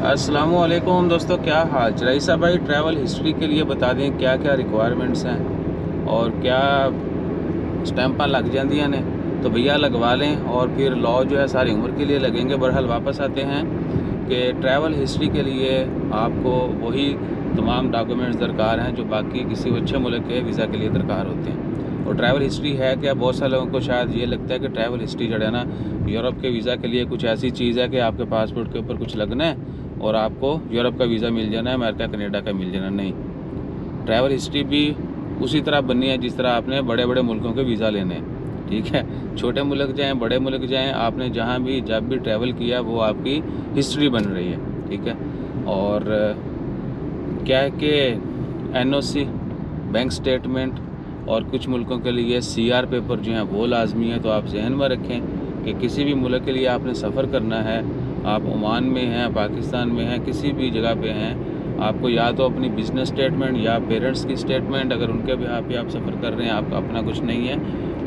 अस्सलामुअलैकुम दोस्तों, क्या हाल चल। ईसा भाई ट्रैवल हिस्ट्री के लिए बता दें क्या क्या रिक्वायरमेंट्स हैं और क्या स्टैंपां लग जांदियां ने, तो भैया लगवा लें। और फिर लॉ जो है सारी उम्र के लिए लगेंगे। बहरहाल वापस आते हैं कि ट्रैवल हिस्ट्री के लिए आपको वही तमाम डॉक्यूमेंट्स दरकार हैं जो बाकी किसी अच्छे मुल्क के वीज़ा के लिए दरकार होते हैं। और ट्रैवल हिस्ट्री है क्या, बहुत सारे लोगों को शायद ये लगता है कि ट्रैवल हिस्ट्री जो है ना यूरोप के वीज़ा के लिए कुछ ऐसी चीज़ है कि आपके पासपोर्ट के ऊपर कुछ लगना है और आपको यूरोप का वीज़ा मिल जाना है, अमेरिका कनाडा का मिल जाना। नहीं, ट्रैवल हिस्ट्री भी उसी तरह बननी है जिस तरह आपने बड़े बड़े मुल्कों के वीज़ा लेने हैं। ठीक है, छोटे मुल्क जाएं बड़े मुल्क जाएं, आपने जहाँ भी जब भी ट्रैवल किया वो आपकी हिस्ट्री बन रही है। ठीक है, और क्या है कि एनओसी, बैंक स्टेटमेंट और कुछ मुल्कों के लिए सीआर पेपर जो हैं वो लाजमी है। तो आप जहन में रखें कि किसी भी मुल्क के लिए आपने सफ़र करना है, आप ओमान में हैं, पाकिस्तान में हैं, किसी भी जगह पे हैं, आपको या तो अपनी बिज़नेस स्टेटमेंट या पेरेंट्स की स्टेटमेंट, अगर उनके भी आप सफ़र कर रहे हैं, आपका अपना कुछ नहीं है,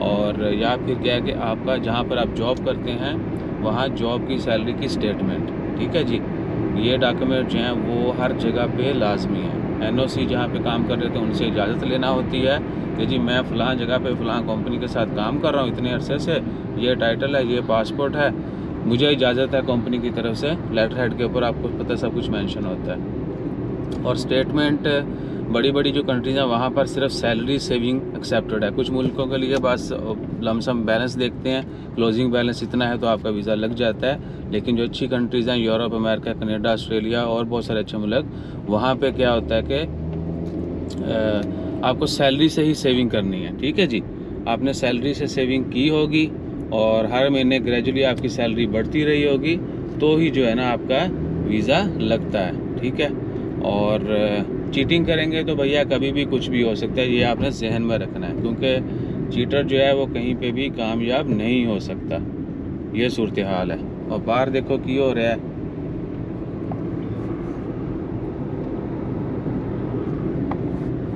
और या फिर क्या है कि आपका जहाँ पर आप जॉब करते हैं वहाँ जॉब की सैलरी की स्टेटमेंट। ठीक है जी, ये डॉक्यूमेंट जो हैं वो हर जगह पे लाजमी है। एनओसी जहाँ पे काम कर रहे थे उनसे इजाज़त लेना होती है कि जी मैं फ़लाँ जगह पे फ़लाँ कंपनी के साथ काम कर रहा हूँ इतने अरसे से, ये टाइटल है, ये पासपोर्ट है, मुझे इजाज़त है कंपनी की तरफ से। लेटर हेड के ऊपर आपको पता सब कुछ मेंशन होता है। और स्टेटमेंट बड़ी बड़ी जो कंट्रीज़ हैं वहाँ पर सिर्फ सैलरी सेविंग एक्सेप्टेड है। कुछ मुल्कों के लिए बस लमसम बैलेंस देखते हैं, क्लोजिंग बैलेंस इतना है तो आपका वीज़ा लग जाता है। लेकिन जो अच्छी कंट्रीज़ हैं, यूरोप, अमेरिका, कनाडा, ऑस्ट्रेलिया और बहुत सारे अच्छे मुल्क, वहाँ पे क्या होता है कि आपको सैलरी से ही सेविंग करनी है। ठीक है जी, आपने सैलरी से सेविंग की होगी और हर महीने ग्रेजुअली आपकी सैलरी बढ़ती रही होगी तो ही जो है ना आपका वीज़ा लगता है। ठीक है, और चीटिंग करेंगे तो भैया कभी भी कुछ भी हो सकता है, ये आपने जहन में रखना है, क्योंकि चीटर जो है वो कहीं पे भी कामयाब नहीं हो सकता। ये सूरत हाल है। और बाहर देखो की हो रहा है।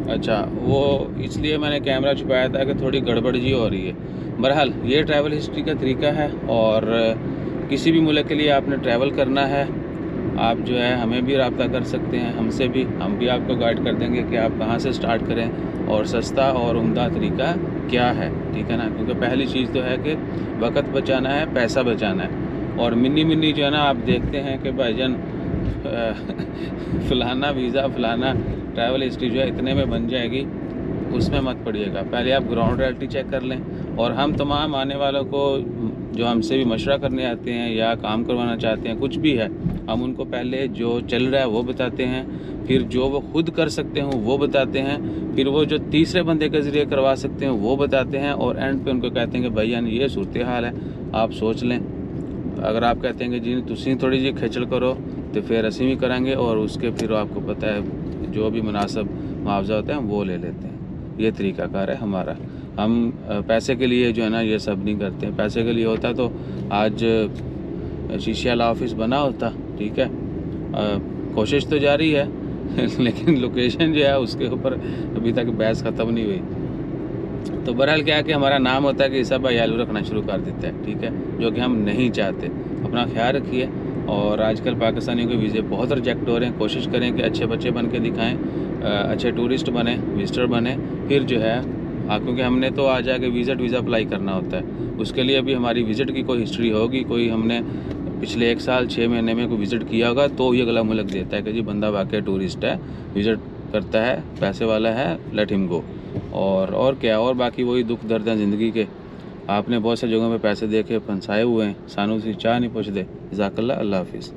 अच्छा, वो इसलिए मैंने कैमरा छुपाया था कि थोड़ी गड़बड़ जी हो रही है। बहरहाल ये ट्रैवल हिस्ट्री का तरीका है, और किसी भी मुल्क के लिए आपने ट्रैवल करना है आप जो है हमें भी रब्ता कर सकते हैं, हमसे भी, हम भी आपको गाइड कर देंगे कि आप कहाँ से स्टार्ट करें और सस्ता और उम्दा तरीका क्या है। ठीक है ना, क्योंकि पहली चीज़ तो है कि वक्त बचाना है, पैसा बचाना है। और मिनी जो है ना आप देखते हैं कि भाईजान फ़लाना वीज़ा, फ़लाना ट्रैवल हिस्ट्री जो है इतने में बन जाएगी, उसमें मत पड़िएगा। पहले आप ग्राउंड रियलिटी चेक कर लें। और हम तमाम आने वालों को जो हमसे भी मशवरा करने आते हैं या काम करवाना चाहते हैं, कुछ भी है, हम उनको पहले जो चल रहा है वो बताते हैं, फिर जो वो खुद कर सकते हैं वो बताते हैं, फिर वो जो तीसरे बंदे के ज़रिए करवा सकते हैं वो बताते हैं, और एंड पे उनको कहते हैं कि भैया ये सूरत हाल है, आप सोच लें। अगर आप कहते हैं कि जी तुसी थोड़ी जी खिचड़ करो तो फिर असी भी करेंगे, और उसके फिर आपको पता है जो भी मुनासिब मुआवजा होता है हम वो ले लेते हैं। ये तरीक़ाकार है हमारा। हम पैसे के लिए जो है ना ये सब नहीं करते हैं। पैसे के लिए होता तो आज शीशे वाला ऑफिस बना होता। ठीक है, कोशिश तो जारी है लेकिन लोकेशन जो है उसके ऊपर अभी तक बहस ख़त्म नहीं हुई। तो बहरहाल क्या है कि हमारा नाम होता है कि सब भाई आलू रखना शुरू कर देता है। ठीक है, जो कि हम नहीं चाहते। अपना ख्याल रखिए। और आजकल पाकिस्तानियों के वीज़े बहुत रिजेक्ट हो रहे हैं। कोशिश करें कि अच्छे बच्चे बन के दिखाएँ, अच्छे टूरिस्ट बने, विजिटर बने, फिर जो है क्योंकि हमने तो आ जाके वीज़ा अप्लाई करना होता है, उसके लिए भी हमारी विज़िट की कोई हिस्ट्री होगी, कोई हमने पिछले 1 साल 6 महीने में कोई विज़िट किया होगा तो ही अगला मुल्क देता है कि जी बंदा वाकई टूरिस्ट है, विज़िट करता है, पैसे वाला है, लेट हिम गो। और क्या, और बाकी वही दुख दर्द हैं ज़िंदगी के। आपने बहुत सी जगहों पे पैसे दे के फंसाए हुए हैं, सानू सी चाह नहीं पूछते। जज़ाकल्लाह, अल्लाह हाफिज़।